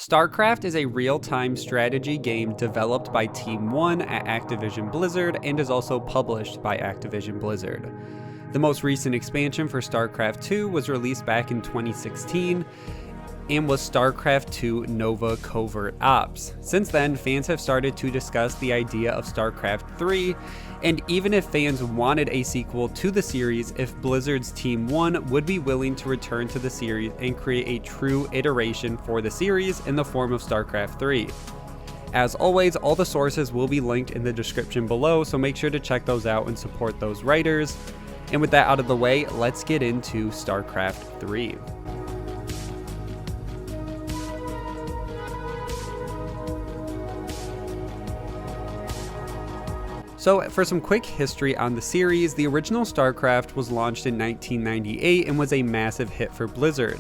StarCraft is a real-time strategy game developed by Team 1 at Activision Blizzard and is also published by Activision Blizzard. The most recent expansion for StarCraft II was released back in 2016 and was StarCraft II Nova Covert Ops. Since then, fans have started to discuss the idea of StarCraft III, and even if fans wanted a sequel to the series, if Blizzard's Team 1 would be willing to return to the series and create a true iteration for the series in the form of StarCraft III. As always, all the sources will be linked in the description below, so make sure to check those out and support those writers. And with that out of the way, let's get into StarCraft III. So for some quick history on the series, the original StarCraft was launched in 1998 and was a massive hit for Blizzard.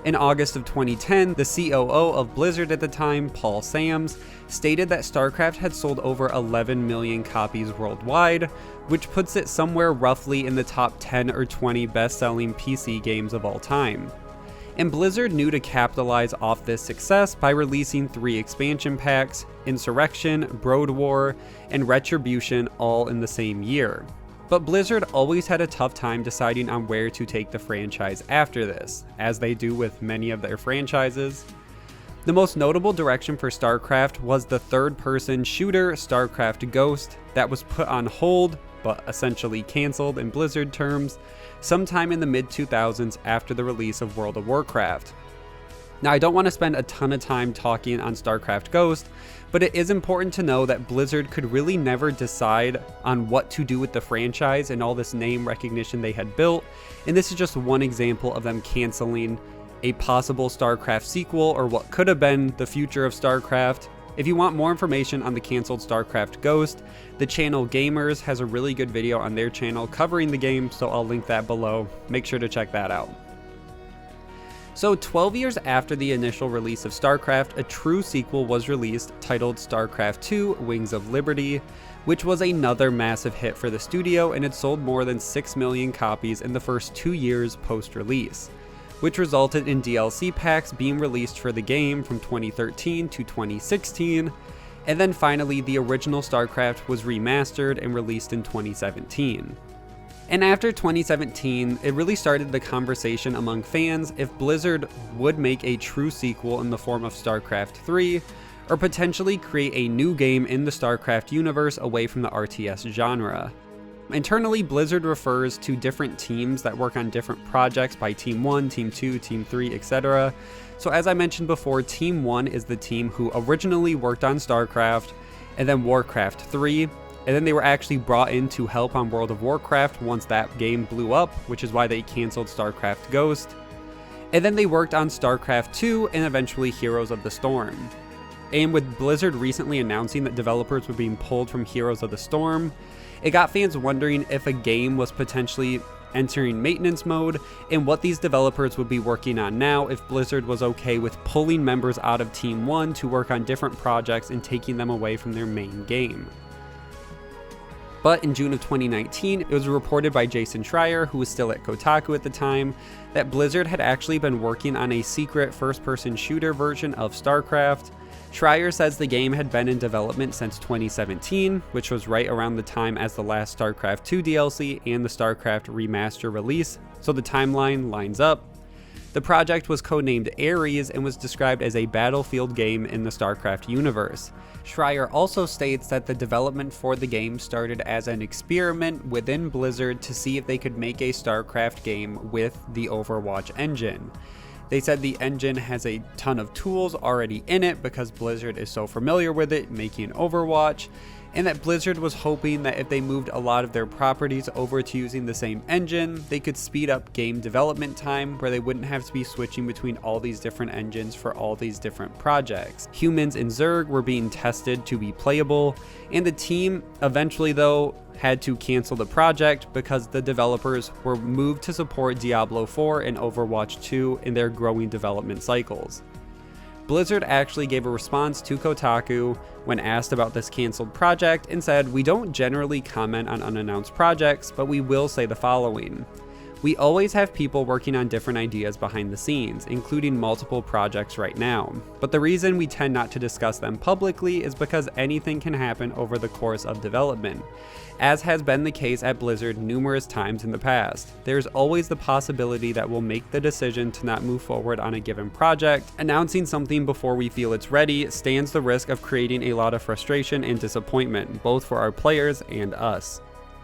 In August of 2010, the COO of Blizzard at the time, Paul Sams, stated that StarCraft had sold over 11 million copies worldwide, which puts it somewhere roughly in the top 10 or 20 best-selling PC games of all time. And Blizzard knew to capitalize off this success by releasing 3 expansion packs, Insurrection, Brood War, and Retribution, all in the same year. But Blizzard always had a tough time deciding on where to take the franchise after this, as they do with many of their franchises. The most notable direction for StarCraft was the third-person shooter StarCraft Ghost that was put on hold, but essentially cancelled in Blizzard terms, sometime in the mid-2000s after the release of World of Warcraft. Now, I don't want to spend a ton of time talking on StarCraft Ghost, but it is important to know that Blizzard could really never decide on what to do with the franchise and all this name recognition they had built, and this is just one example of them canceling a possible StarCraft sequel or what could have been the future of StarCraft. If you want more information on the canceled StarCraft Ghost, the channel Gamers has a really good video on their channel covering the game, so I'll link that below. Make sure to check that out. So 12 years after the initial release of StarCraft, a true sequel was released titled StarCraft II: Wings of Liberty, which was another massive hit for the studio, and it sold more than 6 million copies in the first 2 years post-release, which resulted in DLC packs being released for the game from 2013 to 2016, and then finally the original StarCraft was remastered and released in 2017. And after 2017, it really started the conversation among fans if Blizzard would make a true sequel in the form of StarCraft III, or potentially create a new game in the StarCraft universe away from the RTS genre. Internally, Blizzard refers to different teams that work on different projects by Team 1, Team 2, Team 3, etc. So as I mentioned before, Team 1 is the team who originally worked on StarCraft, and then Warcraft 3, and then they were actually brought in to help on World of Warcraft once that game blew up, which is why they canceled StarCraft Ghost. And then they worked on StarCraft II and eventually Heroes of the Storm. And with Blizzard recently announcing that developers were being pulled from Heroes of the Storm, it got fans wondering if a game was potentially entering maintenance mode and what these developers would be working on now if Blizzard was okay with pulling members out of Team 1 to work on different projects and taking them away from their main game. But in June of 2019, it was reported by Jason Schreier, who was still at Kotaku at the time, that Blizzard had actually been working on a secret first-person shooter version of StarCraft. Schreier says the game had been in development since 2017, which was right around the time as the last StarCraft II DLC and the StarCraft remaster release, so the timeline lines up. The project was codenamed Ares and was described as a battlefield game in the StarCraft universe. Schreier also states that the development for the game started as an experiment within Blizzard to see if they could make a StarCraft game with the Overwatch engine. They said the engine has a ton of tools already in it because Blizzard is so familiar with it, making Overwatch, and that Blizzard was hoping that if they moved a lot of their properties over to using the same engine, they could speed up game development time where they wouldn't have to be switching between all these different engines for all these different projects. Humans and Zerg were being tested to be playable, and the team eventually though had to cancel the project because the developers were moved to support Diablo 4 and Overwatch 2 in their growing development cycles. Blizzard actually gave a response to Kotaku when asked about this canceled project and said, "We don't generally comment on unannounced projects, but we will say the following. We always have people working on different ideas behind the scenes, including multiple projects right now. But the reason we tend not to discuss them publicly is because anything can happen over the course of development, as has been the case at Blizzard numerous times in the past. There's always the possibility that we'll make the decision to not move forward on a given project. Announcing something before we feel it's ready stands the risk of creating a lot of frustration and disappointment, both for our players and us.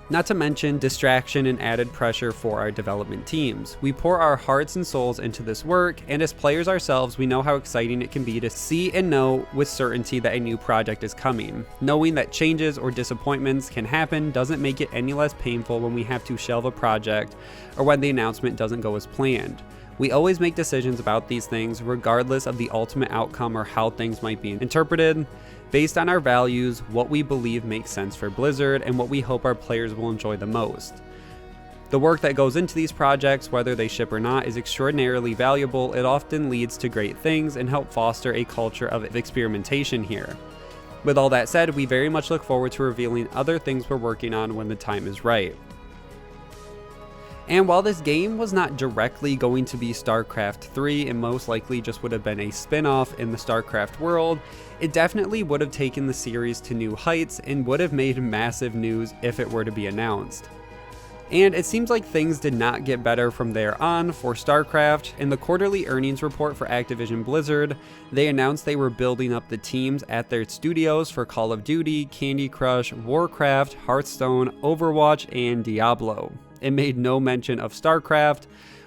Not to mention distraction and added pressure for our development teams. We pour our hearts and souls into this work, and as players ourselves, we know how exciting it can be to see and know with certainty that a new project is coming. Knowing that changes or disappointments can happen doesn't make it any less painful when we have to shelve a project or when the announcement doesn't go as planned. We always make decisions about these things regardless of the ultimate outcome or how things might be interpreted, based on our values, what we believe makes sense for Blizzard, and what we hope our players will enjoy the most. The work that goes into these projects, whether they ship or not, is extraordinarily valuable. It often leads to great things and help foster a culture of experimentation here. With all that said, we very much look forward to revealing other things we're working on when the time is right. And while this game was not directly going to be StarCraft III, and most likely just would have been a spin-off in the StarCraft world, it definitely would have taken the series to new heights and would have made massive news if it were to be announced. And it seems like things did not get better from there on for StarCraft. In the quarterly earnings report for Activision Blizzard, they announced they were building up the teams at their studios for Call of Duty, Candy Crush, Warcraft, Hearthstone, Overwatch, and Diablo. It made no mention of StarCraft,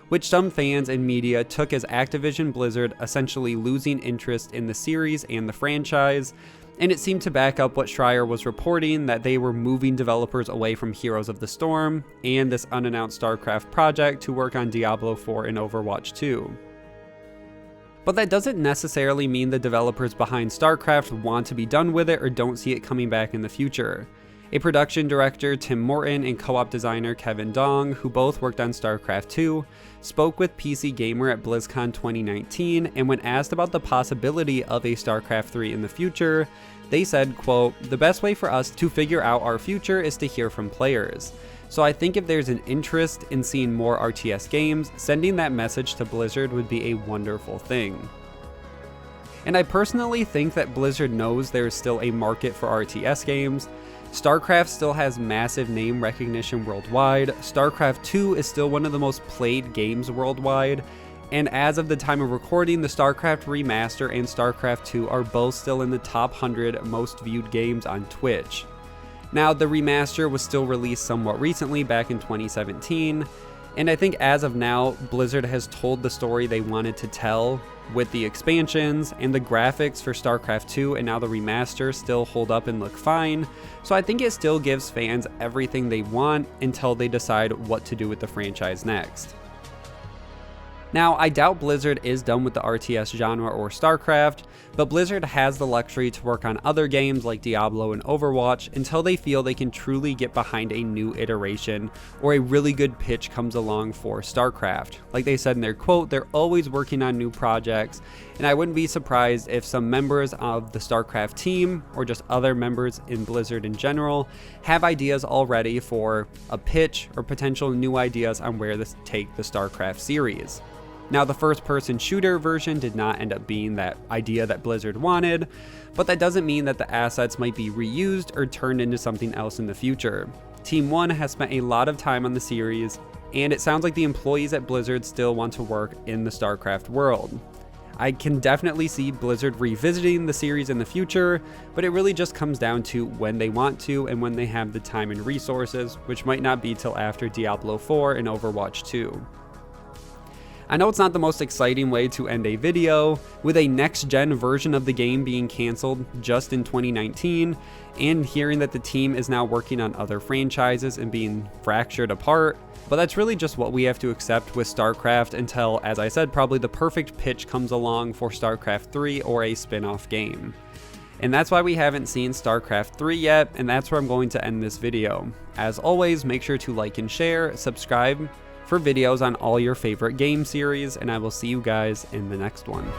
which some fans and media took as Activision Blizzard essentially losing interest in the series and the franchise, and it seemed to back up what Schreier was reporting, that they were moving developers away from Heroes of the Storm and this unannounced StarCraft project to work on Diablo 4 and Overwatch 2. But that doesn't necessarily mean the developers behind StarCraft want to be done with it or don't see it coming back in the future. A production director, Tim Morton, and co-op designer Kevin Dong, who both worked on StarCraft II, spoke with PC Gamer at BlizzCon 2019, and when asked about the possibility of a StarCraft III in the future, they said, quote, "The best way for us to figure out our future is to hear from players. So I think if there's an interest in seeing more RTS games, sending that message to Blizzard would be a wonderful thing." And I personally think that Blizzard knows there is still a market for RTS games. StarCraft still has massive name recognition worldwide. StarCraft II is still one of the most played games worldwide. And as of the time of recording, the StarCraft Remaster and StarCraft II are both still in the top 100 most viewed games on Twitch. Now, the remaster was still released somewhat recently, back in 2017. And I think as of now, Blizzard has told the story they wanted to tell with the expansions, and the graphics for StarCraft II and now the remaster still hold up and look fine. So I think it still gives fans everything they want until they decide what to do with the franchise next. Now, I doubt Blizzard is done with the RTS genre or StarCraft, but Blizzard has the luxury to work on other games like Diablo and Overwatch until they feel they can truly get behind a new iteration or a really good pitch comes along for StarCraft. Like they said in their quote, they're always working on new projects, and I wouldn't be surprised if some members of the StarCraft team, or just other members in Blizzard in general, have ideas already for a pitch or potential new ideas on where to take the StarCraft series. Now, the first-person shooter version did not end up being that idea that Blizzard wanted, but that doesn't mean that the assets might be reused or turned into something else in the future. Team 1 has spent a lot of time on the series, and it sounds like the employees at Blizzard still want to work in the StarCraft world. I can definitely see Blizzard revisiting the series in the future, but it really just comes down to when they want to and when they have the time and resources, which might not be till after Diablo 4 and Overwatch 2. I know it's not the most exciting way to end a video, with a next-gen version of the game being cancelled just in 2019, and hearing that the team is now working on other franchises and being fractured apart, but that's really just what we have to accept with StarCraft until, as I said, probably the perfect pitch comes along for StarCraft 3 or a spin-off game. And that's why we haven't seen StarCraft 3 yet, and that's where I'm going to end this video. As always, make sure to like and share, subscribe for videos on all your favorite game series, and I will see you guys in the next one.